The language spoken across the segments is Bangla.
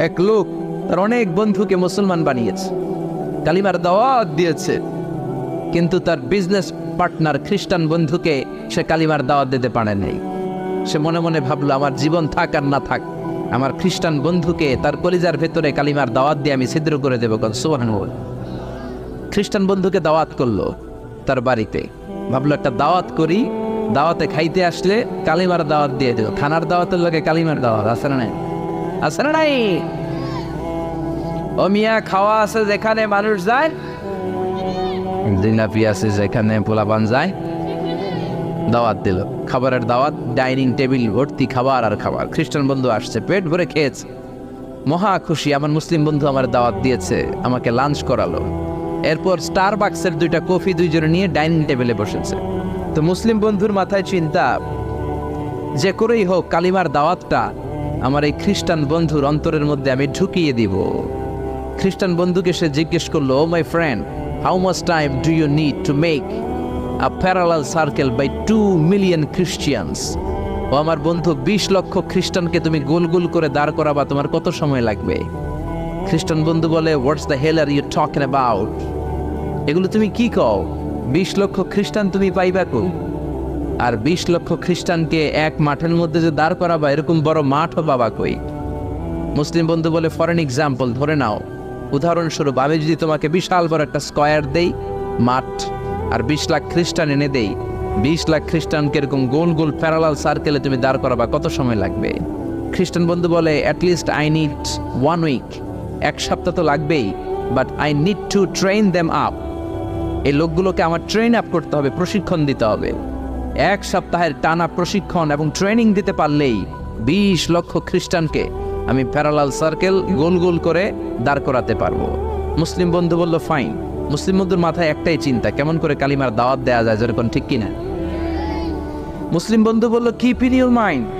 এক লোক তার অনেক বন্ধুকে মুসলমান বানিয়েছে, কালিমার দাওয়াত দিয়েছে, কিন্তু তার বিজনেস পার্টনার খ্রিস্টান বন্ধুকে সে কালিমার দাওয়াত দিতে পারে নাই। সে মনে মনে ভাবলো, আমার জীবন থাক আর না থাক, আমার খ্রিস্টান বন্ধুকে তার কলিজার ভেতরে কালিমার দাওয়াত দিয়ে আমি ছিদ্র করে দেবো। সুবহানাল্লাহ। খ্রিস্টান বন্ধুকে দাওয়াত করলো তার বাড়িতে, ভাবলো একটা দাওয়াত করি, দাওয়াতে খাইতে আসলে কালিমার দাওয়াত দিয়ে দেবো। খানার দাওয়াতের লোকে কালিমার দাওয়াত আছে না নাই? আছে না নাই? ও মিয়া, খাওয়া আছে যেখানে মানুষ যায়, জিলাপি আছে যেখানে পোলাপান যায়, দাওয়াত দিল, খাবারের দাওয়াত, ডাইনিং টেবিল ভর্তি খাবার আর খাবার। খ্রিস্টান বন্ধু আসছে, পেট ভরে খেয়েছে, মহা খুশি, আমার মুসলিম বন্ধু আমার দাওয়াত দিয়েছে, আমাকে লাঞ্চ করালো। এরপর স্টারবাক্সের 2টা কফি দুইজনে নিয়ে ডাইনিং টেবিলে বসেছে। তো মুসলিম বন্ধুর মাথায় চিন্তা, যে করেই হোক কালিমার দাওয়াতটা আমার এই খ্রিস্টান বন্ধুর অন্তরের মধ্যে আমি ঢুকিয়ে দিব। খ্রিস্টান বন্ধুকে সে জিজ্ঞেস করলো, oh my friend, how much time do you need to make a parallel circle by 2 million Christians? ও আমার বন্ধু, 20 লক্ষ খ্রিস্টানকে তুমি গোল গোল করে দাঁড় করাবা, তোমার কত সময় লাগবে? খ্রিস্টান বন্ধু বলে, what's the hell are you talking about? এগুলো তুমি কি কও? 20 লক্ষ খ্রিস্টান তুমি পাইবা কো? আর 20 লক্ষ খ্রিস্টানকে এক মাঠের মধ্যে যে দাঁড় করাবা, এরকম বড় মাঠও পাবা কই? মুসলিম বন্ধু বলে, ফর এন এক্সাম্পল, ধরে নাও, উদাহরণস্বরূপ আমি যদি তোমাকে বিশাল বড় একটা স্কয়ার দেই, মাঠ, আর 20 লাখ খ্রিস্টান এনে দেই, 20 লাখ খ্রিস্টানকে এরকম গোল গোল প্যারালাল সার্কেলে তুমি দাঁড় করাবা, কত সময় লাগবে? খ্রিস্টান বন্ধু বলে, অ্যাটলিস্ট আই নিড 1 উইক, 1 সপ্তাহ তো লাগবেই, but I need to train them up. এই লোকগুলোকে আমার ট্রেন আপ করতে হবে, প্রশিক্ষণ দিতে হবে। 1 সপ্তাহের টানা প্রশিক্ষণ এবং ট্রেনিং দিতে পারলেই 20 লক্ষ খ্রিস্টানকে আমি প্যারালাল সার্কেল গোল গোল করে দাঁড় করাতে পারবো। মুসলিম বন্ধু বলল, ফাইন। মুসলিম বন্ধুর মাথায় একটাই চিন্তা, কেমন করে কালিমার দাওয়াত দেওয়া যায়, যেরকম, ঠিক কিনা? মুসলিম বন্ধু বলল, keep in your mind,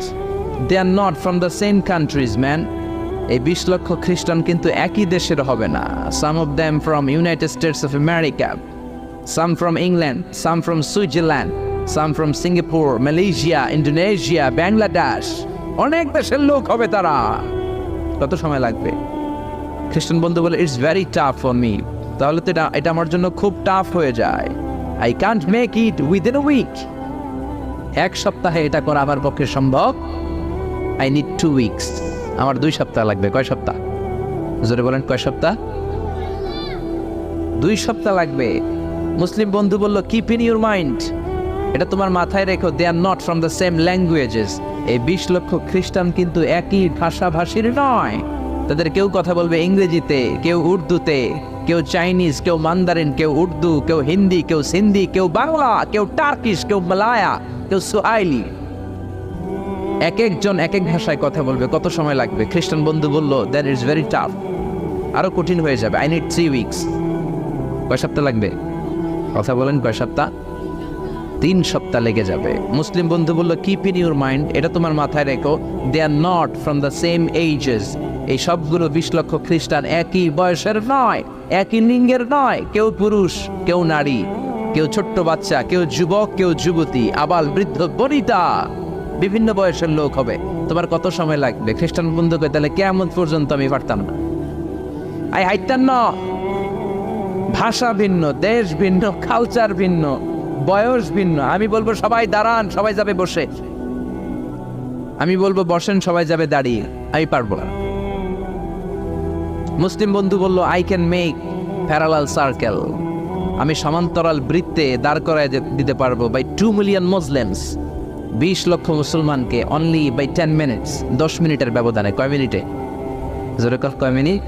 they are not from the same countries man. এই 20 লক্ষ খ্রিস্টান কিন্তু একই দেশের হবে না। Some of them from United States of America, some from England, some from Switzerland, some from Singapore, Malaysia, Indonesia, Bangladesh, অনেক দেশের লোক হবে তারা। কত সময় লাগবে? খ্রিস্টান বন্ধু বলে, it's very tough for me. তাহলে তো এটা আমার জন্য খুব টাফ হয়ে যায়। I can't make it within a week. 1 সপ্তাহে এটা করা আমার পক্ষে সম্ভব। I need 2 weeks. আমার 2 সপ্তাহ লাগবে। কয় সপ্তাহ? জোরে বলেন, কয় সপ্তাহ? 2 সপ্তাহ লাগবে। মুসলিম বন্ধু বলল, কিপ ইন ইউর মাইন্ড, এটা তোমার মাথায় রেখো, they are not from the same languages. এই 20 লক্ষ খ্রিস্টান কিন্তু একই ভাষাভাষীর নয়। তাদের কেউ কথা বলবে ইংরেজিতে, কেউ উর্দুতে, কেউ চাইনিজ, কেউ মান্দারিন, কেউ উর্দু, কেউ হিন্দি, কেউ সিন্ধি, কেউ বাংলা, কেউ টার্কিশ, কেউ মালায়া, কেউ সুহাইলি। এক একজন এক এক ভাষায় কথা বলবে, কত সময় লাগবে? খ্রিস্টান বন্ধু বলল, দ্যাট ইজ ভেরি টাফ, আরো কঠিন হয়ে যাবে। I need 3 weeks. কয় সপ্তাহ লাগবে? কথা বলেন, কয় সপ্তাহ? 3 সপ্তাহ লেগে যাবে। মুসলিম বন্ধু বলল, কিপ ইন ইউর মাইন্ড, এটা তোমার মাথায় রেখো, they are not from the same ages. এই সবগুলো 20 লক্ষ খ্রিস্টান একই বয়সের নয়, একই লিঙ্গের নয়। কেউ পুরুষ, কেউ নারী, কেউ ছোট্ট বাচ্চা, কেউ যুবক, কেউ যুবতী, আবাল বৃদ্ধ বনিতা, বিভিন্ন বয়সের লোক হবে। তোমার কত সময় লাগবে? খ্রিস্টান বন্ধুকে, তাহলে কিয়ামত পর্যন্ত আমি পারতাম না। আই হাইতাম না। ভাষা ভিন্ন, দেশ ভিন্ন, কালচার ভিন্ন, বয়স ভিন্ন। আমি বলবো সবাই দাঁড়ান, সবাই যাবে বসে। আমি বলবো বসেন, সবাই যাবে দাঁড়িয়ে। আমি পারবো না। মুসলিম বন্ধু বলল, I can make parallel circle, আমি সমান্তরাল বৃত্তে দাঁড় করায় দিতে পারবো বাই 2 মিলিয়ন মুসলিমস, 20 লক্ষ মুসলমানকে, অনলি বাই 10 মিনিটস, 10 মিনিটের ব্যবধানে। কয় মিনিটে? জোরে কর, কয় মিনিট?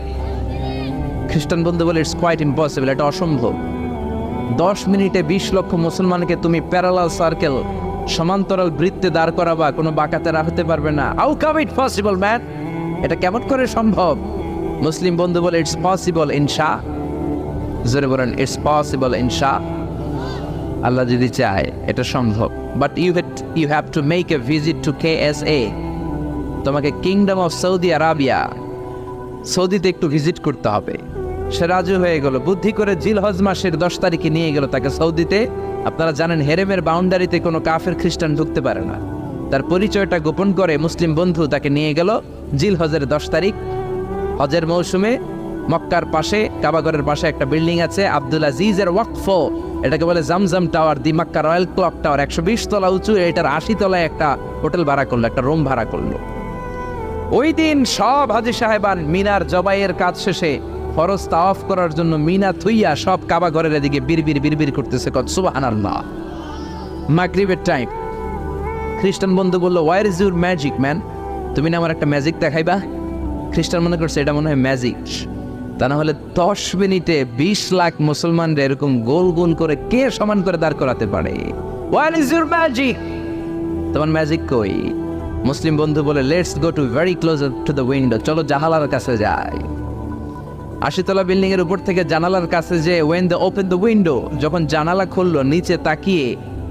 খ্রিস্টান বন্ধু বলে, ইটস কোয়াইট ইম্পসিবল, এটা অসম্ভব। 10 মিনিটে 20 লক্ষ মুসলমানকে তুমি প্যারালাল সার্কেল, সমান্তরাল বৃত্তে দাঁড় করাবা, কোনো বাঁকাতে রাখতে পারবে না। How come it possible man? এটা কেমন করে সম্ভব? মুসলিম বন্ধু বলে, ইটস পসিবল ইনশা। জোরে বলেন, ইটস পসিবল ইনশা। আল্লাহ যদি চায় এটা সম্ভব। But you have to make a visit to KSA। তোমাকে কিংডম অফ সৌদি আরাবিয়া, সৌদিতে একটু ভিজিট করতে হবে। সে রাজি হয়ে গেল। বুদ্ধি করে জিলহজ মাসের 10 তারিখে নিয়ে গেল তাকে সৌদিতে। আপনারা জানেন, হেরেমের বাউন্ডারিতে কোনো কাফের খ্রিস্টান ঢুকতে পারে না। তার পরিচয়টা গোপন করে মুসলিম বন্ধু তাকে নিয়ে গেল জিলহজের 10 তারিখ। হজের মৌসুমে মক্কার পাশে, কাবাগরের পাশে একটা বিল্ডিং আছে আব্দুল আজিজের ওয়াকফ, এটাকে বলে জামজাম টাওয়ার, দি মক্কা রয়্যাল ক্লক টাওয়ার, 120 তলা উঁচু, এটার 80 তলায় একটা হোটেল ভাড়া করলো, একটা রুম ভাড়া করলো। ওই দিন সব হাজী সাহেবান মিনার জবাইয়ের কাজ শেষে ফরজ তাওয়াফ করার জন্য মিনা থুইয়া সব কাবাগরের এদিকে বিড়বিড় করতেছে, কত সুবহানাল্লাহ। মাগরিবের টাইম, খ্রিস্টান বন্ধু বললো, where is your magic man? তুমি না আমার একটা ম্যাজিক দেখাইবা? খ্রিস্টান মনে করছে এটা মনে হয় ম্যাজিক। তা না হলে 10 মিনিটে 20 লাখ মুসলমানরা এরকম গোল গোল করে কে সমান করে দাঁড় করাতে পারে? Where is your magic? তোমার ম্যাজিক কই? মুসলিম বন্ধু বলে, let's go to very close to the window, চলো জানালার কাছে যাই। 80 তলা বিল্ডিং এর উপর থেকে জানালার কাছে যে when the open the window, যখন জানালা খুললো, নিচে তাকিয়ে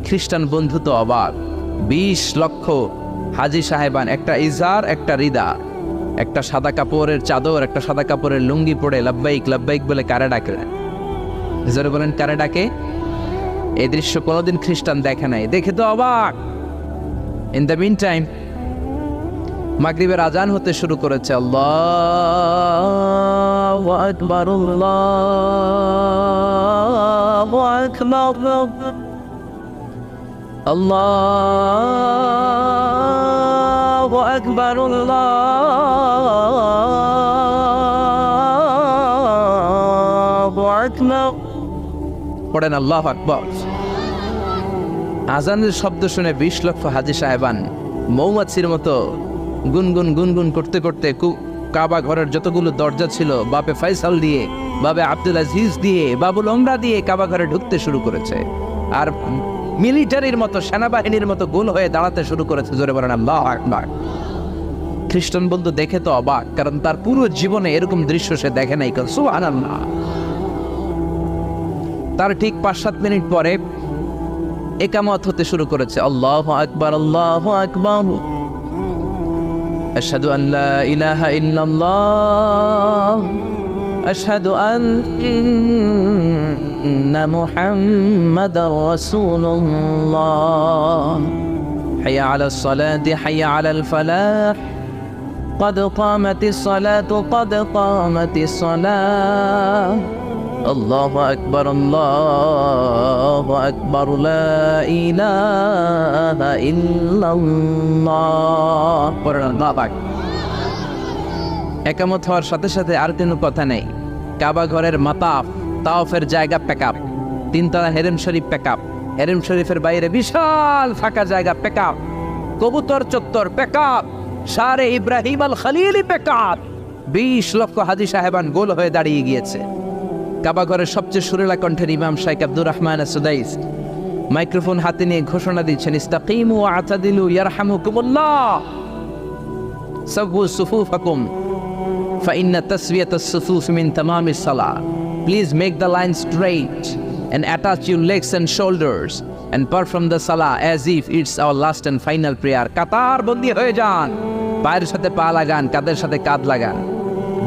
খ্রিস্টান বন্ধু তো অবাক। 20 লক্ষ হাজী সাহেবান, একটা ইজার, একটা রিদা, একটা সাদা কাপড়ের চাদর, একটা সাদা কাপড়ের লুঙ্গি পরে লাব্বাইক লাব্বাইক বলে কারে ডাকে। জোরে বলেন, কারে ডাকে? এই দৃশ্য কোনোদিন খ্রিস্টান দেখে নাই, দেখে তো অবাক। ইন দ্য মিন টাইম মাগরিবের আজান হতে শুরু করেছে। আল্লাহু আকবার, আল্লাহু আকবার, আল্লাহু আকবার, আল্লাহু আকবার। পড়েন আল্লাহু আকবার। আজানের শব্দ শুনে 20 লক্ষ হাজী সাহেবান মৌমাছির মতো গুনগুন গুনগুন করতে করতে কাবা ঘরের যতগুলো দরজা ছিল, বাপে ফয়সাল দিয়ে, বাবে আব্দুল আজিজ দিয়ে, বাবুল ওমরা দিয়ে কাবা ঘরে ঢুকতে শুরু করেছে। আর মিলিটারির মতো, সেনাবাহিনীর মতো গোল হয়ে দাঁড়াতে শুরু করেছে। জোরে বলেন আল্লাহু আকবার। খ্রিস্টান বন্ধু দেখে তো অবাক, কারণ তার পুরো জীবনে এরকম দৃশ্য সে দেখে নাই। সুবহানাল্লাহ। তার ঠিক 5-7 মিনিট পরে ইকামত হতে শুরু করেছে। আল্লাহু আকবার, আল্লাহু আকবার, আশহাদু আন লা ইলাহা ইল্লাল্লাহ, আশহাদু আন্না মুহাম্মাদার রাসূলুল্লাহ, হাইয়া আলাস সালাতি হাইয়া আলাল ফালাহ, قد قامت الصلاة قد قامت الصلاة, الله أكبر الله أكبر لا إله إلا الله. একামত হওয়ার সাথে সাথে আর কোনো কথা নেই। কাবা ঘরের মাতাফ তাওয়াফের জায়গা প্যাকআপ, 3 তলা হেরেম শরীফ প্যাকআপ, হেরেম শরীফের বাইরে বিশাল ফাঁকা জায়গা প্যাকআপ, কবুতর চত্বর প্যাকআপ, শারে ইব্রাহিম আল খলিলি প্যাকআপ। 20 লক্ষ হাজী সাহেবান গোল হয়ে দাঁড়িয়ে গিয়েছে। কাবা ঘরের সবচেয়ে সুরেলা কণ্ঠের ইমাম শাইখ আব্দুর রহমান আস-সুদাইস মাইক্রোফোন হাতে নিয়ে ঘোষণা দিচ্ছেন, ইস্তাকিমু ওয়া আতাদিলু ইয়ারহামুকুমুল্লাহ, সাওয়ু সুফুফাকুম ফাইন্না তাসওয়িয়াতাস সুফুফ মিন তামামিস সালাহ। Please make the line straight and attach your legs and shoulders and perform the salah as if it's our last and final prayer. কাতার বন্দী হয়ে যান, পায়ের সাথে পা লাগান, কাঁধের সাথে কাঁধ লাগান।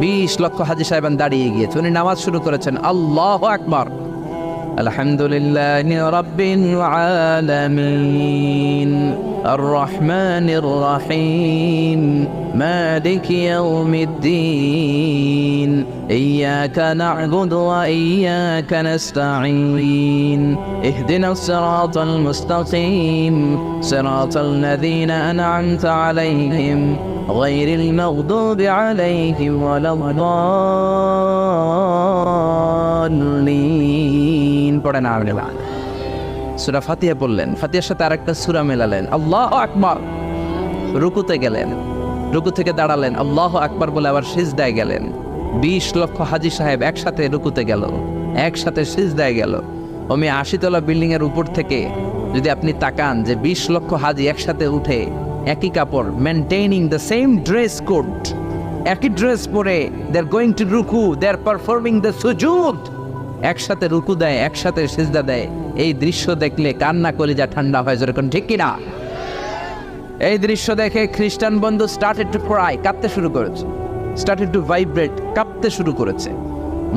20 লক্ষ হাজী সাহেবান দাঁড়িয়ে গিয়েছে। উনি নামাজ শুরু করেছেন। আল্লাহু আকবার, আলহামদুলিল্লাহি রাব্বিল আলামিন, আর রহমানির রহিম, মালিকি ইয়াউমিদ্দিন, ইয়্যাকা না'বুদু ওয়া ইয়্যাকা নাস্তাঈন, ইহদিনাস সিরাতাল মুস্তাকিম, সিরাতাল লাযীনা আন'আমতা আলাইহিম গায়রিল মাগদুবি আলাইহিম ওয়ালাদ দাল্লিন। পড়েন আল্লাহ। সূরা ফাতিহা পড়লেন, ফাতিহার সাথে আরেকটা সূরা মেলালেন। আল্লাহু আকবার। রুকুতে গেলেন, রুকু থেকে দাঁড়ালেন, আল্লাহু আকবার বলে আবার সিজদায় গেলেন। 20 লক্ষ হাজী সাহেব একসাথে রুকুতে গেল, একসাথে সিজদায় গেল। 80 তলা বিল্ডিং এর উপর থেকে যদি আপনি তাকান যে 20 লক্ষ হাজী একসাথে উঠে একই কাপড়, মেনটেইনিং দ্য সেম ড্রেস কোড, একই ড্রেস পরে দে আর গোয়িং টু রুকু, দে আর পারফর্মিং দ্য সুজুদ, একসাথে রুকু দেয়, একসাথে সিজদা দেয়। এই দৃশ্য দেখলে কান্না কলিজা ঠান্ডা হয়, যেরকম ঠিক কিনা? এই দৃশ্য দেখে খ্রিস্টান বন্ধু স্টার্টেড টু ক্রাই, কাঁদতে শুরু করেছে, স্টার্টেড টু ভাইব্রেট, কাঁপতে শুরু করেছে।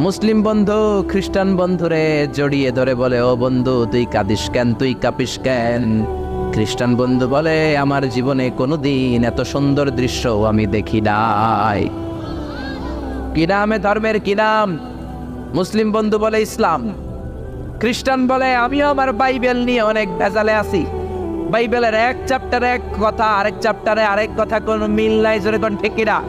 মুসলিম বন্ধু খ্রিস্টান বন্ধুরে জড়িয়ে ধরে বলে, ও বন্ধু তুই কাঁদিস কেন, তুই কাঁপিস কেন? খ্রিস্টান বন্ধু বলে, আমার জীবনে কোনোদিন এত সুন্দর দৃশ্য আমি দেখি নাই। কি নামে ধর্মের কি নাম? মুসলিম বন্ধু বলে ইসলাম, খ্রিস্টান বলে আমিও আমার বাইবেল নিয়ে অনেক ভেজালে আছি, বাইবেলের এক চ্যাপ্টারে এক কথা, আরেক চ্যাপ্টারে আরেক কথা, কোনো মিল নাই, জোরে কোন ঠিক কিনা?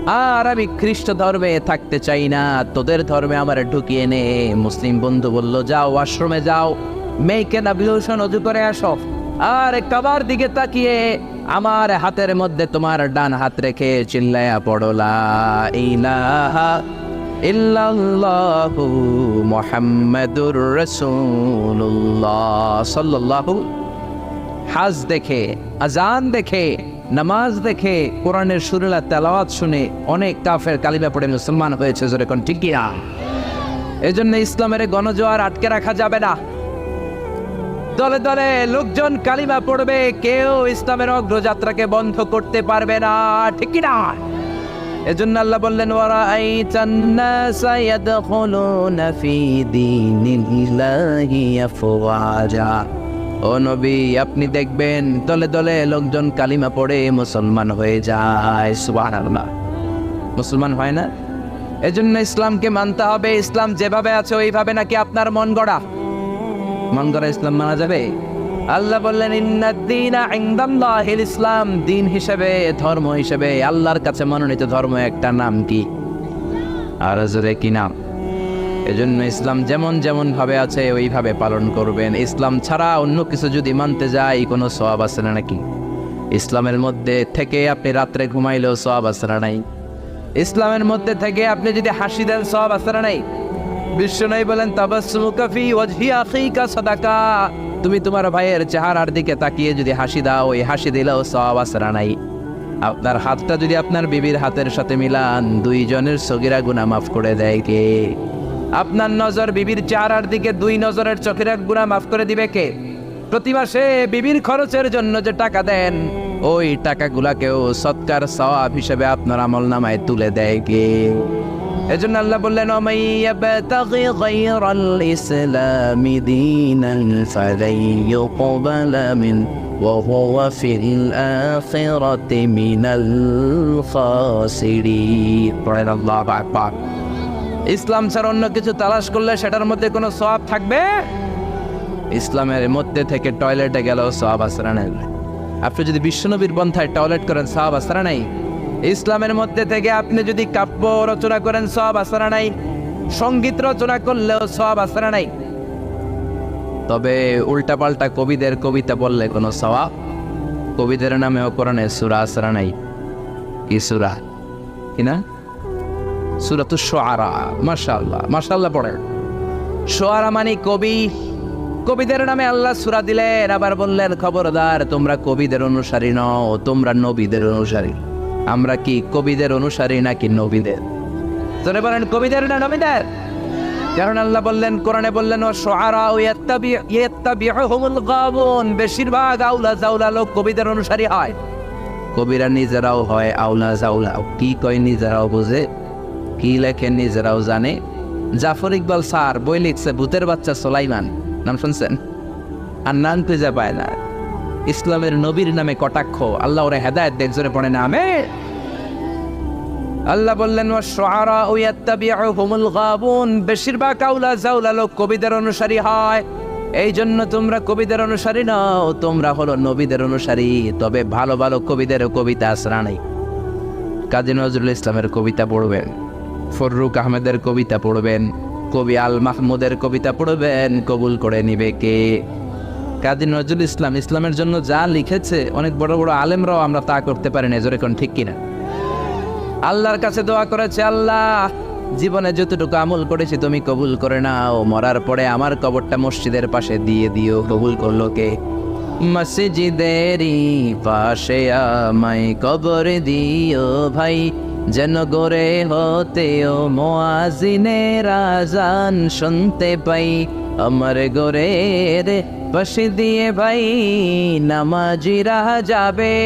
আর আমি খ্রিস্ট ধর্মে থাকতে চাই না, তোদের ধর্মে আমার ঢুকিয়ে নে। মুসলিম বন্ধু বলল, যাও আশ্রমে যাও, মেয়েকে অ্যাবলিউশন ওযু করে আসো, আর কাবার দিকে তাকিয়ে আমার হাতের মধ্যে তোমার ডান হাত রেখে চিল্লায়া পড়ো লা ইলাহা ইল্লাল্লাহু মুহাম্মাদুর রাসূলুল্লাহ সাল্লাল্লাহু। হাজ দেখে, আজান দেখে, নামাজ দেখে, কোরআনের সুরেলা তেলাওয়াত শুনে অনেক কাফের কালিমা পড়ে মুসলমান হয়েছে, জোরে কোন ঠিক কিনা? এজন্য ইসলামের গণজোয়ার আটকে রাখা যাবে না। দলে দলে লোকজন কালিমা পড়বে, কেউ ইসলামের অগ্রযাত্রাকে বন্ধ করতে পারবে না, ঠিক কিনা? এজন্য আল্লাহ বললেন, ওয়ারাআইতান নাসা ইয়াদখুলুনা ফি দীনিল্লাহি আফওয়াজা। ও নবী, আপনি দেখবেন দলে দলে লোকজন কালিমা পড়ে মুসলমান হয়ে যায়। সুবহানাল্লাহ। মুসলমান হয় না? এজন্য ইসলামকে মানতে হবে। ইসলাম যেভাবে আছে ওইভাবে নাকি আপনার মন গড়া? মন গড়া ইসলাম মানা যাবে? আল্লাহ বললেন, ইন্নাদ-দীনা ইনদাল্লাহিল ইসলাম। দিন হিসেবে, ধর্ম হিসেবে আল্লাহর কাছে মনোনীত ধর্ম একটা নাম কি? আর জোরে কি নাম? এজন্য ইসলাম যেমন যেমন ভাবে আছে ওইভাবে পালন করবেন। ইসলাম ছাড়া অন্য কিছু যদি মানতে যাই, কোনো সওয়াব আছে না নাকি? ইসলামের মধ্যে থেকে আপনি রাত্রে ঘুমাইলেও সওয়াব আছে না নাই? ইসলামের মধ্যে থেকে আপনি যদি হাসি দেন, সওয়াব আছে না নাই? বিশ্বনবী বলেন, তাবাসসুমুকা ফি ওয়াজহি আখিকা সাদাকা। তুমি তোমার ভাইয়ের চেহারার দিকে তাকিয়ে যদি হাসি দাও, ওই হাসি দিলেও সওয়াব আছে না নাই? আপনার হাতটা যদি আপনার বিবির হাতের সাথে মিলান, দুইজনের সগীরা গুনাহ মাফ করে দেয় কে? আপনার নজর বিবির চেহারার দিকে, দুই নজরের চোখের গুনাহ মাফ করে দিবে কে? প্রতি মাসে বিবির খরচের জন্য যে টাকা দেন, ওই টাকাগুলাকেও সৎকার সওয়াব হিসেবে আপনার আমলনামায় তুলে দেয় কে? এজন্য আল্লাহ বললেন, ওমাইয়াবতাগি গায়রাল ইসলামি দীনান ফালাই ইউকবালা মিন ওয়া হুয়া ফিল আখিরাতি মিনাল খাসিরিন। আল্লাহু আকবার। ইসলাম ছাড়া অন্য কিছু তালাশ করলে সেটার মধ্যে কোনো সওয়াব থাকবে? ইসলামের মধ্যে থেকে টয়লেটে গেলেও সওয়াব আছে না নাই? আপনি যদি বিশ্বনবীর পন্থায় টয়লেট করেন, সওয়াব আছে না নাই? ইসলামের মধ্যে থেকে আপনি যদি কাব্য রচনা করেন, সওয়াব আছে না নাই? সঙ্গীত রচনা করলেও সওয়াব আছে না নাই? তবে উল্টাপাল্টা কবিদের কবিতা বললে কোনো সওয়াব? কবিদের নামেও কোরআনে সূরা আছে না নাই? কি সূরা? কিনা? সূরাতুশ শুআরা। মাশাআল্লাহ, মাশাআল্লাহ পড়েন। শুআরা মানে কবি, কবিদের নামে আল্লাহ সূরা দিলেন। আবার বললেন, খবরদার, তোমরা কবিদের অনুসারী নও, তোমরা নবীদের অনুসারী। আমরা কি কবিদের অনুসারী নাকি নবীদের? তোরে বলেন, কবিদের না নবীদের? কারণ আল্লাহ বললেন, কোরআনে বললেন, ওয়াশ-শুআরা ইয়াত্তাবিউহুমুল গাবুন। বেশিরভাগ আউলা জাউলা লোক কবিদের অনুসারী হয়। কবিরা নিজেরাও হয় আউলা জাউলা। কি কয় নিজেরাও বোঝে, কি লেখে নিজেরাও জানে। জাফর ইকবাল স্যার বই লিখছে, ভূতের বাচ্চা সুলাইমান, নাম শুনছেন? আর নাম খুঁজে পায় না। ইসলামের নবীর নামে কটাক্ষ, আল্লাহ ওরে হেদায়েত দেখ, জোরে পড়ে না আমিন। আল্লাহ বললেন, ওয়াশ-শুআরা ইয়াত্তাবিউহুমুল গাবুন। বেশিরভাগ আউলা জাউলা লোক কবিদের অনুসারী হয়। এই জন্য তোমরা কবিদের অনুসারী নও, তোমরা হলো নবীদের অনুসারী। তবে ভালো ভালো কবিদের কবিতা আসরা নাই। কাজী নজরুল ইসলামের কবিতা পড়বেন, ফররুক আহমেদের কবিতা পড়বেন, কবি আল মাহমুদের কবিতা পড়বেন, কবুল করে নিবে কে? কাজী নজরুল ইসলাম ইসলামের জন্য যা লিখেছে, অনেক বড় বড় আলেমরাও আমরা তা করতে পারি না, জোরে কোন ঠিক কিনা? আল্লাহর কাছে দোয়া করেছে, আল্লাহ জীবনে যতটুকু আমল করেছি তুমি কবুল করে নাও, মরার পরে আমার কবরটা মসজিদের পাশে দিয়ে দিও। কবুল করলো কে? মসজিদেরই পাশে আমায় কবর দিও ভাই, যেন গড়ে হতেও মুয়াজ্জিনের আযান শুনতে পাই। আমার গড়ের পাশে দিয়ে ভাই নামাজিরা যাবে,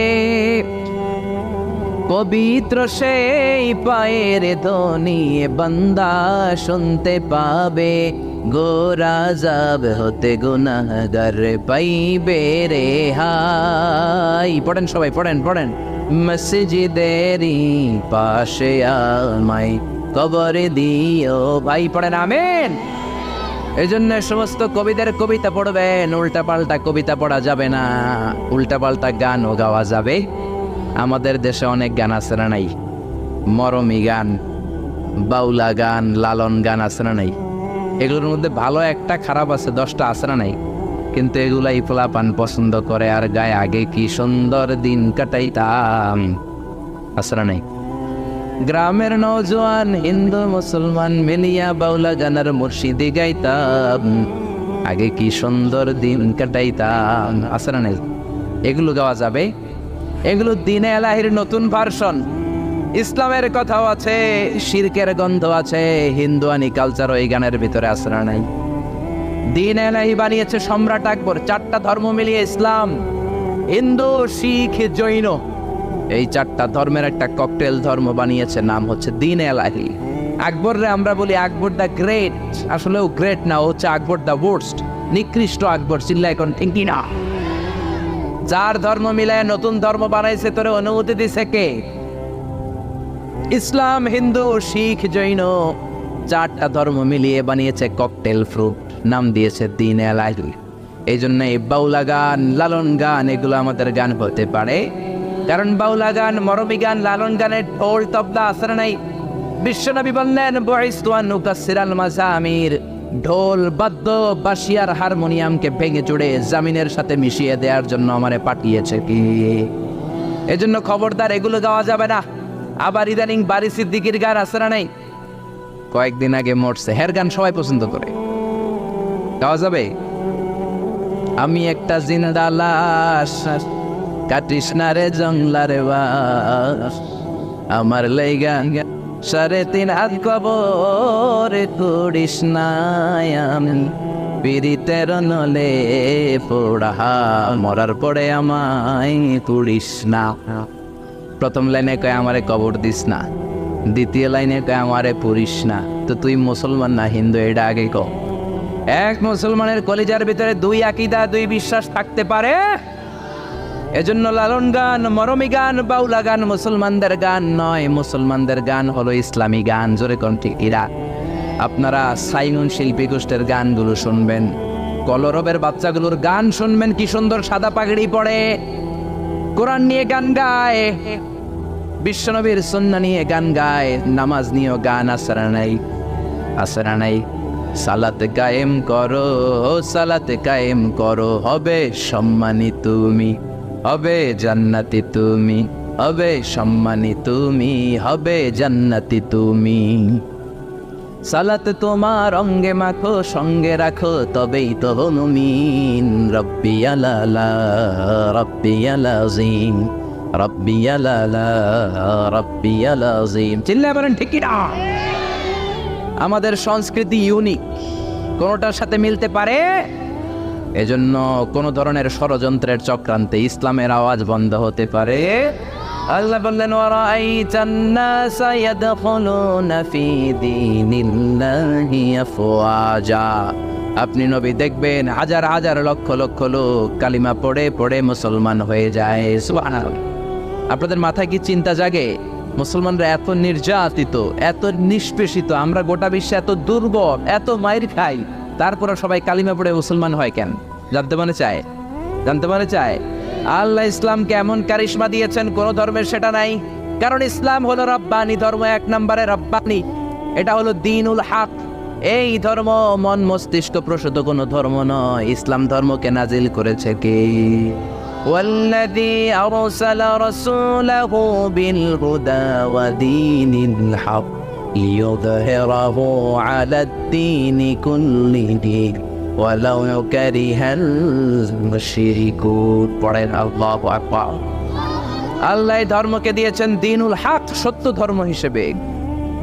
পবিত্র সেই পায়ের ধ্বনি বান্দা শুনতে পাবে। গোরা যাব হতে গুনাহগার পাইবে রে হাই। পড়েন সবাই, পড়েন পড়েন। মসজিদেরই পাশে আমায় কবর দিও। ভাই পড়েন আমিন। এই জন্য সমস্ত কবিদের কবিতা পড়বেন, উল্টা পাল্টা কবিতা পড়া যাবে না, উল্টা পাল্টা গানও গাওয়া যাবে। আমাদের দেশে অনেক গান আছে না নাই? মরমী গান, বাউলা গান, লালন গান আছে না নাই? এগুলোর মধ্যে ভালো একটা খারাপ আছে, 10টা আছে না নাই? কিন্তু এগুলাই পোলাপান পছন্দ করে আর গায়ে আগে কি সুন্দর দিন কাটাইতাম, আছে না নাই? গ্রামের নওজোয়ান হিন্দু মুসলমান মিলিয়া বাউলা গানের মুর্শিদি গাইতাম, আগে কি সুন্দর দিন কাটাইতাম, আছে না নাই? এগুলো গাওয়া যাবে। এগুলো দিনে এলাহির নতুন ভার্সন। ইসলামের কথাও আছে, শিরকের গন্ধ আছে, হিন্দুয়ানি কালচার ওই গানের ভিতরে আছে না নাই? দিন এলাহি বানিয়েছে সম্রাট আকবর, 4টা ধর্ম মিলিয়ে ইসলাম, হিন্দু, শিখ, জৈন, এই 4টা ধর্মের একটা ককটেল ধর্ম বানিয়েছে, নাম হচ্ছে দিন এলাহি। আকবররে আমরা বলি আকবর দ্য গ্রেট, আসলে ও গ্রেট না, ও হচ্ছে আকবর দ্য ওয়ার্স্ট, নিকৃষ্ট আকবর। চিল্লা এখন ঠিক না? যার ধর্ম মিলায় নতুন ধর্ম বানাইছে তোরে অনুমতি দিছে কে? ইসলাম, হিন্দু, শিখ, জৈন 4টা ধর্ম মিলিয়ে বানিয়েছে ককটেল ফ্রুট, নাম দিয়েছে দিন এলাহি। এই জন্য এই বাউলা গান, লালন গান এগুলো আমাদের গান হতে পারে, কারণ বাউলা গান, মরমী গান, লালন গানের ঢোল তবলা আছে না নাই? বিশ্বনবী বললেন বুইসতু আন উকাসসিরাল মাযামির, ঢোল, বাদ্য, বাঁশিয়ার হারমোনিয়ামকে ভেঙে চুড়ে জামিনের সাথে মিশিয়ে দেওয়ার জন্য আমারে পাঠিয়েছে কি? এজন্য খবরদার এগুলো গাওয়া যাবে না। আবার ইদানিং বারি সিদ্দিকীর গান আছে না নাই? কয়েকদিন আগে মরছে, হের গান সবাই পছন্দ করে, গাওয়া যাবে? আমি একটা জিন্দা লাশ, কাটিস না রে জংলারে বাস, আমার লাইগা 3.5 হাত কবর করিস না, আমি পীড়িতের নলে পোড়া, মরার পরে আমায় পুড়িস না। প্রথম লাইনে কয় আমারে কবর দিস না, দ্বিতীয় লাইনে কয় আমারে পুড়িস না। তো তুই মুসলমান না হিন্দু, এটা আগে কও। এক মুসলমানের কলিজার ভিতরে 2 আকীদা, 2 বিশ্বাস থাকতে পারে? এজন্য লালন গান, মরমী গান, বাউলা গান মুসলমানদের গান নয়, মুসলমানদের গান হলো ইসলামী গান। জোরে কোন ঠিক এরা? আপনারা সাইমন শিল্পী গোষ্ঠীর গানগুলো শুনবেন, কলরবের বাচ্চাগুলোর গান শুনবেন, কি সুন্দর সাদা পাগড়ি পরে কোরআন নিয়ে গান গায়, বিশ্বনবীর সুন্নাহ নিয়ে গান গায়, নামাজ নিয়েও গান আছে না নাই? আছে না নাই? সালাত কায়েম করো, সালাত কায়েম করো, হবে সম্মানী তুমি, হবে জান্নাতি তুমি, হবে সম্মানী তুমি, হবে জান্নাতি তুমি। সালাত তোমার অঙ্গে মাখো, সঙ্গে রাখো, তবেই তো মুমিন। রব্বিয়াল আলা, রব্বিয়াল আযীম, রব্বিয়াল আলা, রব্বিয়াল আযীম। চিল্লায় বলেন ঠিক কি না? আমাদের সংস্কৃতি ইউনিক, কোনোটার সাথে মিলতে পারে। এজন্য কোনো ধরনের ষড়যন্ত্রের চক্রান্তে ইসলামের আওয়াজ বন্ধ হতে পারে। আল্লাহ বললেন ওয়ারাআইতান নাসা ইয়াদখুলুনা ফি দীনিল্লাহি আফওয়াজা, আপনি নবী দেখবেন হাজার হাজার লক্ষ লক্ষ লোক কালিমা পড়ে পড়ে মুসলমান হয়ে যায়। সুবহানাল্লাহ। আপনাদের মাথায় কি চিন্তা জাগে? মুসলমানরা এত নির্যাতিত, এত নিষ্পেষিত, আমরা গোটা বিশ্বে এত দুর্বল, এত মাইর খাই, তারপরে সবাই কালিমা পড়ে মুসলমান হয় কেন? জানতে মনে চায়? জানতে মনে চায়? আল্লাহ ইসলামকে এমন কারিশমা দিয়েছেন, কোন ধর্মের সেটা নাই। কারণ ইসলাম হলো রব্বানি ধর্ম, 1 নম্বরে রব্বানি। এটা হলো দ্বীনুল হক। এই ধর্ম মন মস্তিষ্ক প্রসূত কোনো ধর্ম নয়। ইসলাম ধর্মকে নাজিল করেছে কে? والذي أرسل رسوله بالهدى ودين الحق ليظهره على الدين كله ولو كره المشركون। পড়েন আল্লাহু আকবার। আল্লাহ ধর্মকে দিয়েছেন দ্বীনুল হক, সত্য ধর্ম হিসেবে।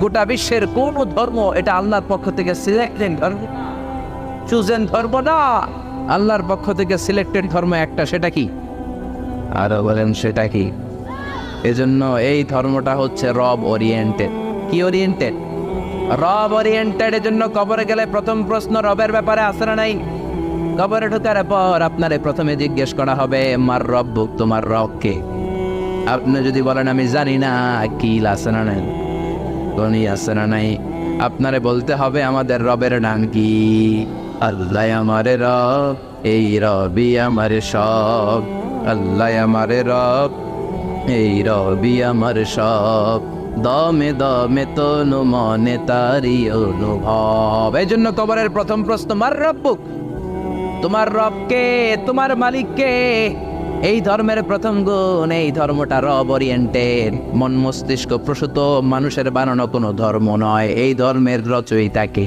গোটা বিশ্বের কোন ধর্ম এটা আল্লাহর পক্ষ থেকে সিলেক্টেড ধর্ম, চুজেন ধর্ম না। আল্লাহর পক্ষ থেকে সিলেক্টেড ধর্ম একটা, সেটা কি? আরো বলেন সেটা কি? এজন্য এই ধর্মটা হচ্ছে রব ওরিয়েন্টেড। কি ওরিয়েন্টেড? রব ওরিয়েন্টেড। এজন্য কবরে গেলে প্রথম প্রশ্ন রবের ব্যাপারে আছে না নাই? কবরে ঢোকার পর আপনারে প্রথমে জিজ্ঞেস করা হবে মার রব্বুক, তোমার রব কে? আপনি যদি বলেন আমি জানি না, কিল আছে না নাই, গনি আছে না নাই, আপনারে বলতে হবে আমাদের রবের নাম কি। আল্লাহ আমারে রব, এই রবি আমারে সব। আল্লাহ আমারে রব, এই রবি আমার সব। দমে দমে তনু মনে তারি অনুভব। এই জন্য কবরের প্রথম প্রশ্ন, মার রব্বুক, তোমার রবকে, তোমার মালিককে। এই ধর্মের প্রথম গুণ, এই ধর্মটা রব ওরিয়েন্টেড, মন মস্তিষ্ক প্রসূত, মানুষের বানানো কোনো ধর্ম নয়। এই ধর্মের রচয়িতাকে,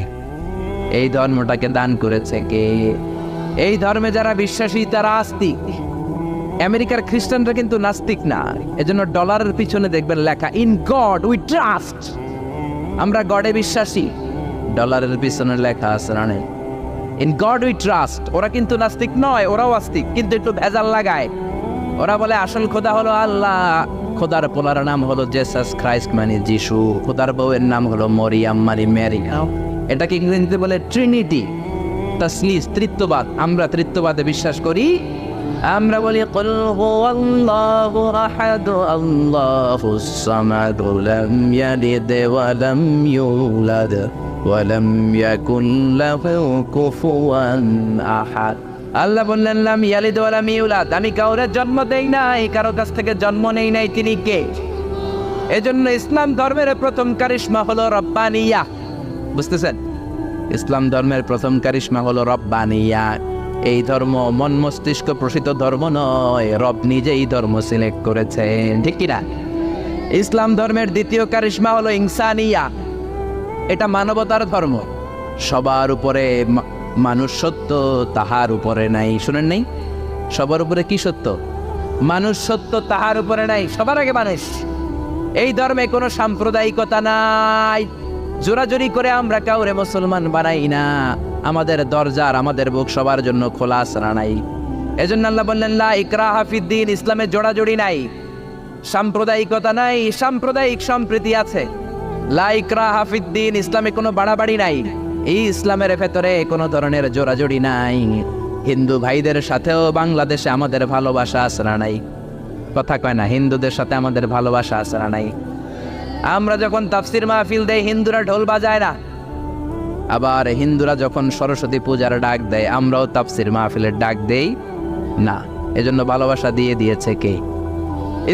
এই ধর্মটাকে দান করেছে কে? এই ধর্মে যারা বিশ্বাসী তারা আস্তিক। আমেরিকার খ্রিস্টানরা কিন্তু নাস্তিক না। এজন্য ডলারের পিছনে দেখবেন লেখা ইন গড উই ট্রাস্ট, আমরা গডে বিশ্বাসী। ডলারের পিছনে লেখা আছে না ইন গড উই ট্রাস্ট। ওরা কিন্তু নাস্তিক নয়, ওরাও আস্তিক, কিন্তু একটু ভেজাল লাগায়। ওরা বলে আসল খোদা হলো আল্লাহ, খোদার পোলার নাম হলো জেসাস ক্রাইস্ট মানে যিশু, খোদার বউয়ের নাম হলো মরিয়াম মানে মেরি। এটাকে ইংরেজিতে বলে ট্রিনিটি, তাসলিস, তৃত্ববাদ। আমরা তৃত্ববাদে বিশ্বাস করি। আমরা বলি কুল হুয়াল্লাহু আহাদ আল্লাহুস সামাদ লাম ইয়ালিদ ওয়া লাম ইউলাদ ওয়া লাম ইয়াকুল লাহু কুফুয়ান আহাদ। আল্লাহ বললেন লাম ইয়ালিদ ওয়া লাম ইউলাদ, আমি কাউরে জন্ম দেই নাই, কারো কাছ থেকে জন্ম নেই নাই, তিনি কে? এজন্য ইসলাম ধর্মের প্রথম কারিশমা হলো রব্বানিয়া। বুঝতেছেন? ইসলাম ধর্মের প্রথম কারিশমা হলো রব্বানিয়া। এই ধর্ম মন মস্তিষ্ক প্রসিত ধর্ম নয়, রব নিজেই ধর্ম সিলেক্ট করেছেন, ঠিক কিনা? ইসলাম ধর্মের দ্বিতীয় কারিশমা হলো ইনসানিয়া, এটা মানবতার ধর্ম। সবার উপরে মানুষ সত্য, তাহার উপরে নাই। শুনেন নাই? সবার উপরে কি সত্য? মানুষ সত্য, তাহার উপরে নাই, সবার আগে মানুষ। এই ধর্মে কোনো সাম্প্রদায়িকতা নাই। জোরাজোরি করে আমরা কাউরে মুসলমান বানাই না। আমাদের দরজার, আমাদের বুক সবার জন্য খোলা আছে না নাই? এজন্য আল্লাহ বললেন লা ইকরাহা ফিদ্দিন, ইসলামে জোড়াজোড়ি নাই, সাম্প্রদায়িকতা নাই, সাম্প্রদায়িক সম্প্রীতি আছে। লা ইকরাহা ফিদ্দিন, ইসলামে কোনো বাড়াবাড়ি নাই। এই ইসলামের ভেতরে কোনো ধরনের জোড়াজোড়ি নাই। হিন্দু ভাইদের সাথেও বাংলাদেশে আমাদের ভালোবাসা আছে না নাই? কথা কয় না, হিন্দুদের সাথে আমাদের ভালোবাসা আছে না নাই? আমরা যখন তাফসির মাহফিল দেই, হিন্দুরা ঢোল বাজায় না। আবার হিন্দুরা যখন সরস্বতী পূজার ডাক দেয়, আমরাও তাফসির মাহফিলের ডাক দেই না। এজন্য ভালোবাসা দিয়ে দিয়েছে কে?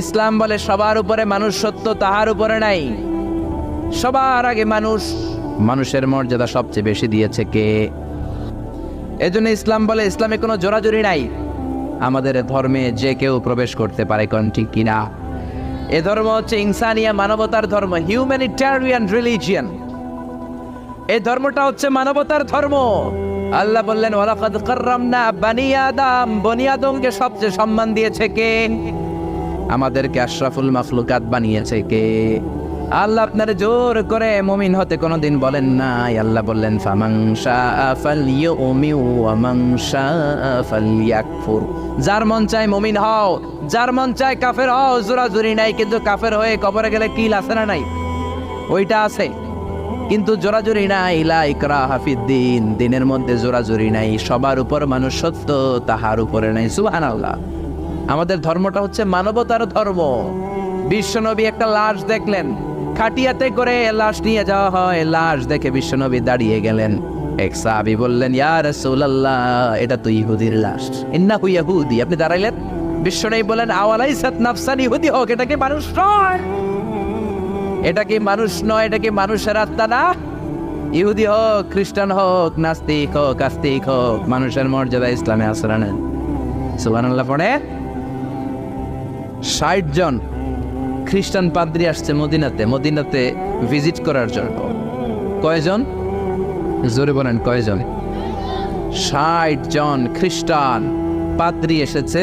ইসলাম বলে সবার উপরে মানুষ সত্য, তাহার উপরে নাই। সবার আগে মানুষ, মানুষের মর্যাদা সবচেয়ে বেশি দিয়েছে কে? এজন্য ইসলাম বলে ইসলামে কোনো জোরাজুরি নাই। আমাদের ধর্মে যে কেউ প্রবেশ করতে পারে, কোন ঠিক কিনা? এ ধর্ম হচ্ছে ইনসানিয়া, মানবতার ধর্ম, হিউম্যানিটেরিয়ান রিলিজিয়ন। এই ধর্মটা হচ্ছে মানবতার ধর্ম। আল্লাহ বললেন ওয়ালাকাদ কাররামনা বানি আদম, বনি আদমকে সবচেয়ে সম্মান দিয়েছে কে? আমাদেরকে আশরাফুল মাখলুকাত বানিয়েছে কে? আল্লাহ আপনারে জোর করে মুমিন হতে কোনোদিন বলেন নাই। আল্লাহ বললেন ফামান শাআ ফালইউমিন ওয়া মান শাআ ফালইয়াকফুর। যার মন চায় মুমিন হও, যার মন চায় কাফের হও। জোরাজুরি নাই, কিন্তু কাফের হয়ে কবরে গেলে কিল আছে না নাই? ওইটা আছে, কিন্তু জোরাজুরি নাই। লা ইকরাহা ফিদ্দিন, দিনের মধ্যে জোরাজুরি নাই। সবার উপর মানুষ সত্য, তাহার উপরে নাই। সুবহানাল্লাহ। আমাদের ধর্মটা হচ্ছে মানবতার ধর্ম। বিশ্বনবী একটা লাশ দেখলেন, খাটিয়াতে করে লাশ নিয়ে যাওয়া হয়। লাশ দেখে বিশ্বনবী দাঁড়িয়ে গেলেন। এক সাহাবী বললেন ইয়া রাসূলুল্লাহ, এটা তো ইহুদির লাশ। ইন্নাহু ইয়াহুদি। আপনি দাঁড়াইলেন, বিশ্বনবী বলেন আওয়ালাইসাত নাফসান, ইহুদি হোক, এটা কি মানুষ নয়? এটা কি মানুষ নয়? এটা কি মানুষের আত্মা না? ইহুদি হোক, খ্রিস্টান হোক, নাস্তিক হোক, আস্তিক হোক, মানুষের মর্যাদা ইসলামে আছে না? সুবহানাল্লাহ। পড়ে 60 জন খ্রিস্টান পাদ্রী আসছে মদিনাতে ভিজিট করার জন্য। কয়জন? জোরে বলেন কয়জন? 60 জন খ্রিস্টান পাদ্রী এসেছে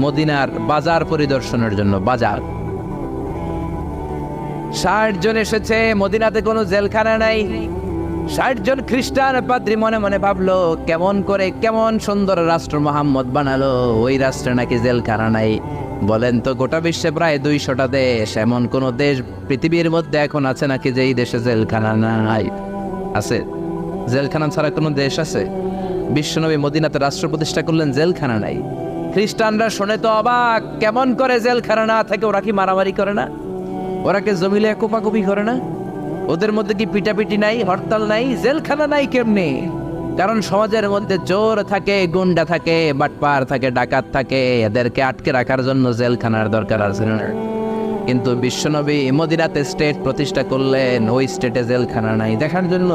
মদিনার বাজার পরিদর্শনের জন্য। বাজার 60 জন এসেছে। মদিনাতে কোনো জেলখানা নাই। 60 জন খ্রিস্টান পাদ্রী মনে মনে ভাবলো, কেমন সুন্দর রাষ্ট্র মোহাম্মদ বানালো, ওই রাষ্ট্রে নাকি জেলখানা নাই। বলেন তো, গোটা বিশ্বে প্রায় 200টা দেশ, এমন কোন দেশ পৃথিবীর মধ্যে এখন আছে নাকি যে এই দেশে জেলখানা নাই? আছে? জেলখানা ছাড়া কোনো দেশ আছে? বিশ্বনবী মদিনাতে রাষ্ট্র প্রতিষ্ঠা করলেন, জেলখানা নাই। খ্রিস্টানরা শুনে তো অবাক, কেমন করে জেলখানা না থাকে? ওরা কি মারামারি করে না? ওরা কি জমিলে কোপাকুপি করে না? ওদের মধ্যে কি পিটাপিটি নাই, হরতাল নাই? জেলখানা নাই কেমনে? কারণ সমাজের মধ্যে চোর থাকে, গুন্ডা থাকে, বাটপার থাকে, ডাকাত থাকে, এদেরকে আটকে রাখার জন্য জেলখানার দরকার আছে না। কিন্তু বিশ্বনবী মদিনাতে স্টেট প্রতিষ্ঠা করলেন, ওই স্টেটে জেলখানা নাই। দেখার জন্য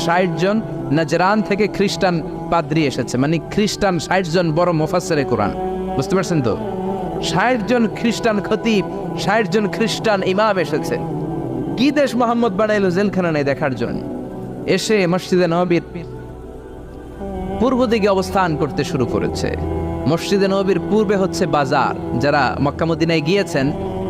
৬০ জন নাজরান থেকে খ্রিস্টান পাদ্রী এসেছে, মানে খ্রিস্টান ৬০ জন বড় মুফাসসিরে কোরআন, বুঝতে পারছেন তো? ৬০ জন খ্রিস্টান খতিব, ৬০ জন খ্রিস্টান ইমাম এসেছে। কি দেশ মোহাম্মদ বানাইলো জেলখানা নাই দেখার জন্য? এসে মসজিদে নববীর পূর্ব দিকে অবস্থান করতে শুরু করেছে। মসজিদে নববীর পূর্বে হচ্ছে বাজার। যারা মক্কা মদিনায় গিয়েছেন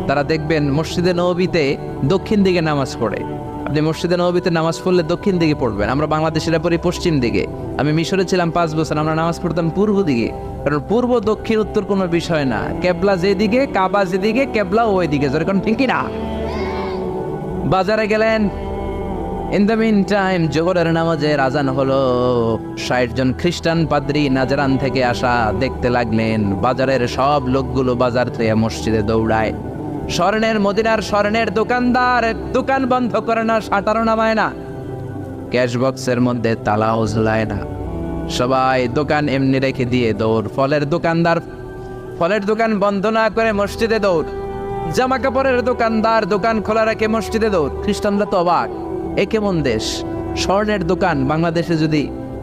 তারা দেখবেন মসজিদে নববীতে দক্ষিণ দিকে নামাজ পড়ে। আপনি মসজিদে নববীতে নামাজ পড়লে দক্ষিণ দিকে পড়বেন। আমরা বাংলাদেশিরা পড়ি পশ্চিম দিকে। আমি মিশরে ছিলাম ৫ বছর, আমরা নামাজ পড়তাম পূর্ব দিকে। কারণ পূর্ব দক্ষিণ উত্তর কোনো বিষয় না, কেবলা যেদিকে, কাবা যেদিকে, কেবলা ওই দিকে। যেরকম ঠিক না? বাজারে গেলেন, ইন দ্য মিন টাইম জোহরের নামাজের আজান হলো। ৬০ জন খ্রিস্টান পাদ্রী নাজরান থেকে আসা দেখতে লাগলেন বাজারের সব লোকগুলো বাজার থেকে মসজিদে দৌড়ায়। স্বর্ণের মদিনার স্বর্ণের দোকানদার দোকান বন্ধ করে না, শাটারও নামায় না, ক্যাশ বক্সের মধ্যে তালাও ঝুলায় না, সবাই দোকান এমনি রেখে দিয়ে দৌড়। ফলের দোকানদার ফলের দোকান বন্ধ না করে মসজিদে দৌড়। জামা কাপড়ের দোকানদার দোকান খোলা রেখে মসজিদে দৌড়। খ্রিস্টানরা তো অবাক, এ কেমন দেশ? স্বর্ণের দোকান বাংলাদেশে যদি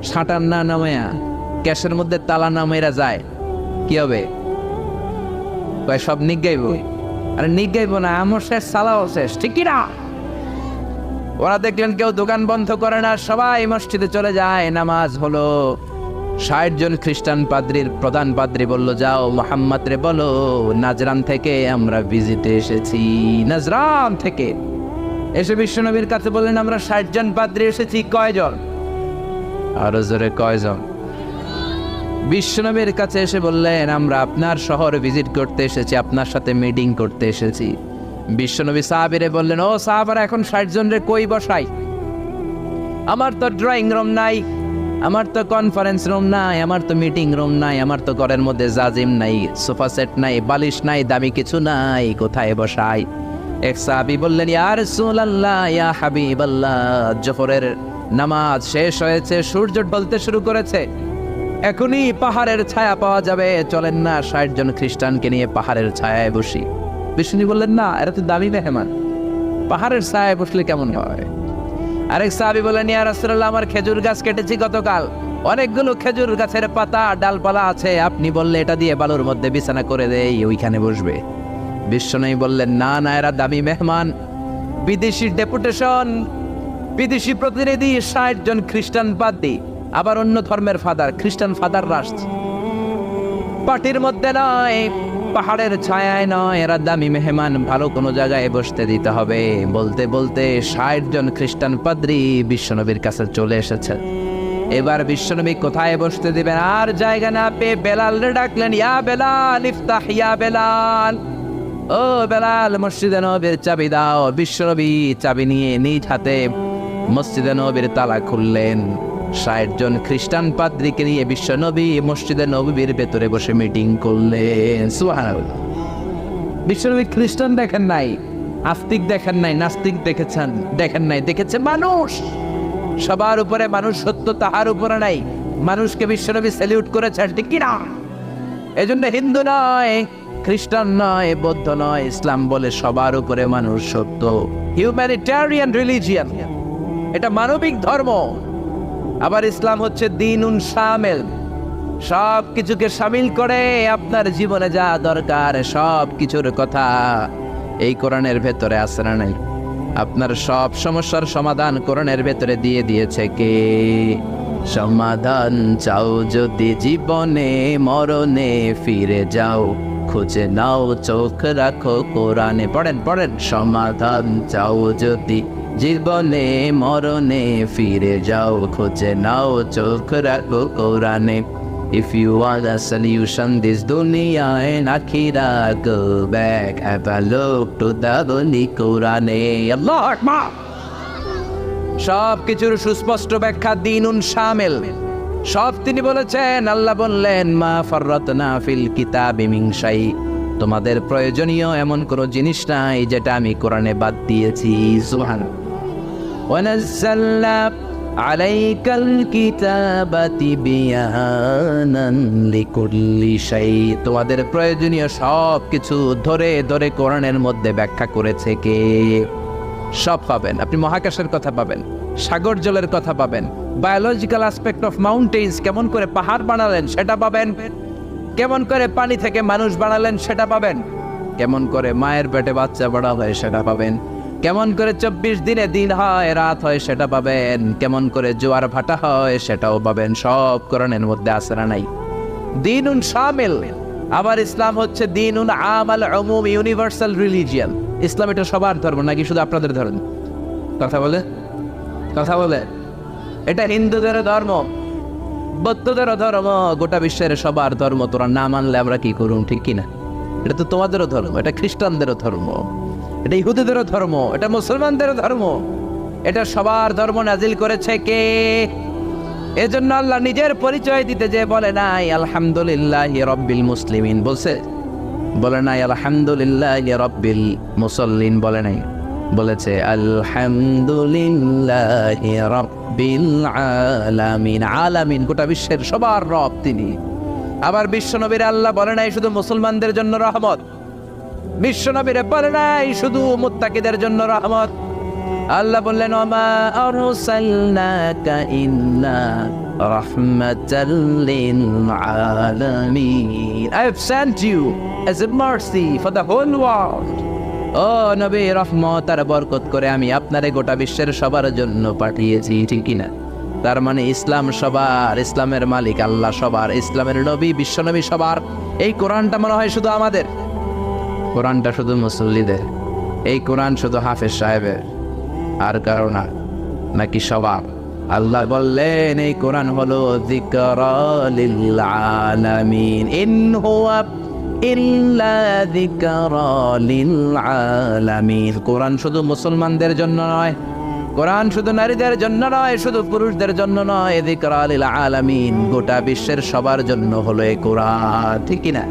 শাটার না নামায়া ক্যাশের মধ্যে তালা নামাইরা যায় কি হবে? কয় সব নিগাইব। আরে নিগাইব না, আমার শেষ, সালাও শেষ, ঠিক কি না? ওরা দেখলেন কেউ দোকান বন্ধ করে না, সবাই মসজিদে চলে যায়। নামাজ হলো। ৬০ জন খ্রিস্টান পাদ্রীর প্রধান পাদ্রী বলল, যাও মোহাম্মদ রে বলো নাজরান থেকে আমরা ভিজিটে এসেছি। নাজরান থেকে এসে বিশ্বনবীর কাছে বললেন, আমরা ৬০ জন পাদ্রী এসেছি। কয়জন? আরো জোরে, কয়জন? বিশ্বনবীর কাছে এসে বললেন, আমরা আপনার শহর ভিজিট করতে এসেছি, আপনার সাথে মিটিং করতে এসেছি। বিশ্বনবী সাহাবীরে বললেন, ও সাহাবারা, এখন ৬০ জন রে কই বসাই? আমার তো ড্রয়িং রুম নাই, আমার তো কনফারেন্স রুম নাই, আমার তো মিটিং রুম নাই, আমার তো ঘরের মধ্যে জাজিম নাই, সোফা সেট নাই, বালিশ নাই, দামি কিছু নাই, কোথায় বসাই? এক সাহাবী বললেন, ইয়া রাসূলুল্লাহ, ইয়া হাবিবাল্লাহ, জোহরের নামাজ শেষ হয়েছে, সূর্য ঢলতে শুরু করেছে, এখনই পাহাড়ের ছায়া পাওয়া যাবে, চলেন না ৬০ জন খ্রিস্টানকে নিয়ে পাহাড়ের ছায়ায় বসি। বিষ্ণু বললেন, না, এরা তো দামি মেহমান, পাহাড়ের ছায়ায় বসলে কেমন হয়? আরেক সাহাবী বললেন, ইয়া রাসূলুল্লাহ, আমার খেজুর গাছ কেটেছি গতকাল, অনেকগুলো খেজুর গাছের পাতা ডালপালা আছে, আপনি বললে এটা দিয়ে বালুর মধ্যে বিছানা করে দেই, ওইখানে বসবে। বিশ্বনবী বললেন, না না, এরা দামি মেহমান, বিদেশি ডেপুটেশন, বিদেশি প্রতিনিধি, ৬০ জন খ্রিস্টান পাদ্রী, আবার অন্য ধর্মের ফাদার, খ্রিস্টান ফাদাররা আসছে। পার্টির মধ্যে নয়, পাহাড়ের ছায়ায় নয়, এরা দামি মেহমান, ভালো কোনো জায়গায় বসতে দিতে হবে। বলতে বলতে ৬০ জন খ্রিস্টান পাদ্রী বিশ্বনবীর কাছে চলে এসেছে। এবার বিশ্বনবী কোথায় বসতে দিবেন আর জায়গা না পেয়ে বেলালরে ডাকলেন, ইয়া বেলাল ইফতাহ, ইয়া বেলাল, ও বেলাল, মসজিদে নববীর চাবি দাও। বিশ্বনবী চাবি নিয়ে নিজ হাতে মসজিদে নববীর তালা খুললেন। ৬০ জন খ্রিস্টান পাদ্রীকে নিয়ে বিশ্বনবী মসজিদে নববীর ভেতরে বসে মিটিং করলেন। সুবহানাল্লাহ। বিশ্বনবী খ্রিস্টান দেখেন নাই, আস্তিক দেখেন নাই, নাস্তিক দেখেন নাই, দেখেছে মানুষ। সবার উপরে মানুষ সত্য, তাহার উপরে নাই। মানুষকে বিশ্বনবী স্যালিউট করেছেন, ঠিক কি না? এজন্য হিন্দু নয়, খ্রিস্টান নয়, বৌদ্ধ নয়, ইসলাম বলে সবার উপরে মানুষ সত্য। হিউম্যানিটেরিয়ান রিলিজিয়ান, এটা মানবিক ধর্ম। আবার ইসলাম হচ্ছে দ্বীনুন শামিল, সব কিছুকে শামিল করে আপনার জীবনে যা দরকার সব কিছুর কথা এই কোরআনের ভেতরে আছে না নাই? আপনার সব সমস্যার সমাধান কোরআনের ভেতরে দিয়ে দিয়েছে কে? সমাধান চাও যদি জীবনে মরণে ফিরে যাও, খুঁজে নাও চোখ রাখো কোরআনে। পড়েন পড়েন, সমাধান চাও যদি জীবনে মরণে ফিরে যাও, খুঁজে নাও চোখ রাখো কোরআনে। If you want a solution this dunya and akhirah, go back, have a look to the Holy Quran. Allahu Akbar. সব কিছুর সুস্পষ্ট ব্যাখ্যা দ্বীনুন শামিল, সব তিনি বলেছেন। আল্লাহ বললেন, মা ফাররাতনা ফিল কিতাবি মিন শাই, তোমাদের প্রয়োজনীয় এমন কোনো জিনিস নাই যেটা আমি কোরআনে বাদ দিয়েছি। সুবহানাল্লাহ। ওয়ানাজ্জালনা আলাইকাল কিতাবা তিবয়ানান লিকুল্লি শাই, তোমাদের প্রয়োজনীয় সব কিছু ধরে ধরে কোরআনের মধ্যে ব্যাখ্যা করেছে কে? সব পাবেন আপনি। মহাকাশের কথা পাবেন, সাগর জলের কথা পাবেন, বায়োলজিক্যাল অ্যাসপেক্ট অফ মাউন্টেন্স, কেমন করে পাহাড় বানালেন সেটা পাবেন, কেমন করে পানি থেকে মানুষ বানালেন সেটা পাবেন, কেমন করে মায়ের পেটে বাচ্চা বড় হয় সেটা পাবেন, কেমন করে 24 দিনে দিন হয় রাত হয় সেটা পাবেন, কেমন করে জোয়ার ভাটা হয় সেটাও পাবেন। সব কোরআনের মধ্যে আছে না নাই? দিনুন শামিল। আবার ইসলাম হচ্ছে দিনুন আমাল উমুম, ইউনিভার্সাল রিলিজিয়ান। ইসলাম এটা সবার ধর্ম নাকি শুধু আপনাদের ধর্ম? কথা বলে এটা হিন্দুদের ধর্ম, বৌদ্ধদের ধর্ম, গোটা বিশ্বের সবার ধর্ম। তোরা না মানলে আমরা কি করুন, ঠিক কিনা? এটা তো তোমাদেরও ধর্ম, এটা খ্রিস্টানদেরও ধর্ম, এটা ইহুদিদেরও ধর্ম, এটা মুসলমানদেরও ধর্ম। এটা সবার ধর্ম নাজিল করেছে কে? এজন্য আল্লাহ নিজের পরিচয় দিতে যে বলে নাই আলহামদুলিল্লাহি রাব্বিল মুসলিমিন, বলে নাই আলহামদুলিল্লাহি রাব্বিল মুসাল্লিন, বলে নাই, বলেছে আলহামদুলিল্লাহি রাব্বিল আলামিন। আলামিন গোটা বিশ্বের সবার রব তিনি। আবার বিশ্বনবীর আল্লাহ বলে নাই শুধু মুসলমানদের জন্য রহমত, বিশ্বনবীরে বলে নাই শুধু মুত্তাকিদের জন্য রহমত। আল্লাহ বললেন, ওমা আরসালনাকা ইল্লা রাহমাতাল লিল আলামিন, I have sent you as a mercy for the whole world. ও নবী, রহমত আর বরকত করে আমি আপনারে গোটা বিশ্বের সবার জন্য পাঠিয়েছি, ঠিক কিনা? তার মানে ইসলাম সবার, ইসলামের মালিক আল্লাহ সবার, ইসলামের নবী বিশ্বনবী সবার। এই কোরআনটা মনে হয় শুধু আমাদের, কোরআনটা শুধু মুসল্লিদের, এই কোরআন শুধু হাফেজ সাহেবের, আর কারো না, নাকি সবার? আল্লাহ বললেন এই কোরআন হলো যিকরা লিল আলামিন, ইন হুয়া ইল্লা যিকরা লিল আলামিন। কোরআন শুধু মুসলমানদের জন্য নয়, কোরআন শুধু নারীদের জন্য নয়, শুধু পুরুষদের জন্য নয়, যিকরা লিল আলামিন, গোটা বিশ্বের সবার জন্য হলো এই কোরআন, ঠিক কিনা?